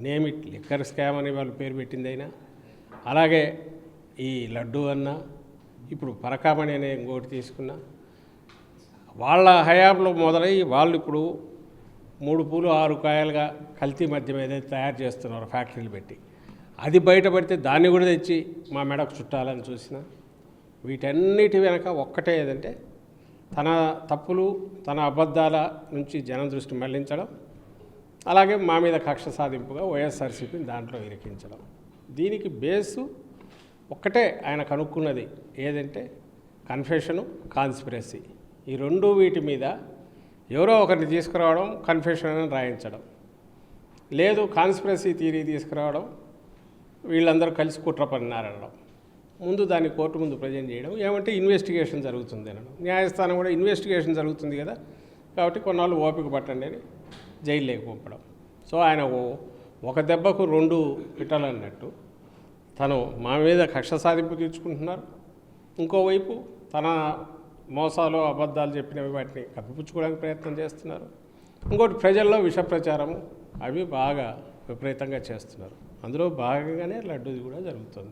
Name it liquor scam అని వాళ్ళు పేరు పెట్టిందైనా, అలాగే ఈ లడ్డు అన్న, ఇప్పుడు పరకామణి అనే ఇంకోటి తీసుకున్నా, వాళ్ళ హయాంలో మొదలై వాళ్ళు ఇప్పుడు 3 పూలు 6 కాయలుగా కల్తీ మద్యం ఏదైతే తయారు చేస్తున్నారో ఫ్యాక్టరీలు పెట్టి, అది బయటపడితే దాన్ని కూడా తెచ్చి మా మెడకు చుట్టాలని చూసిన, వీటన్నిటి వెనక ఒక్కటే ఏదంటే తన తప్పులు తన అబద్ధాల నుంచి జనం దృష్టి మళ్లించడం, అలాగే మా మీద కక్ష సాధింపుగా వైఎస్ఆర్సీపీని దాంట్లో ఇరికించడం. దీనికి బేసు ఒక్కటే ఆయన కనుక్కున్నది ఏదంటే కన్ఫెషను, కాన్స్పిరసీ. ఈ రెండు వీటి మీద ఎవరో ఒకరిని తీసుకురావడం, కన్ఫెషన్ అని రాయించడం, లేదు కాన్స్పిరసీ థియరీ తీసుకురావడం, వీళ్ళందరూ కలిసి కుట్ర పన్నారనడం, ముందు దాన్ని కోర్టు ముందు ప్రజెంట్ చేయడం, ఏమంటే ఇన్వెస్టిగేషన్ జరుగుతుంది అనడం. న్యాయస్థానం కూడా ఇన్వెస్టిగేషన్ జరుగుతుంది కదా కాబట్టి కొన్నాళ్ళు ఓపిక పట్టండి అని జైల్లోకి పంపడం. సో ఆయన ఒక దెబ్బకు 2 పిట్టలు అన్నట్టు తను మా మీద కక్ష సాధింపు తీర్చుకుంటున్నారు, ఇంకోవైపు తన మోసాలు అబద్ధాలు చెప్పినవి వాటిని కప్పిపుచ్చుకోవడానికి ప్రయత్నం చేస్తున్నారు, ఇంకోటి ప్రజల్లో విష ప్రచారము అవి బాగా విపరీతంగా చేస్తున్నారు. అందులో భాగంగానే లడ్డూది కూడా జరుగుతుంది.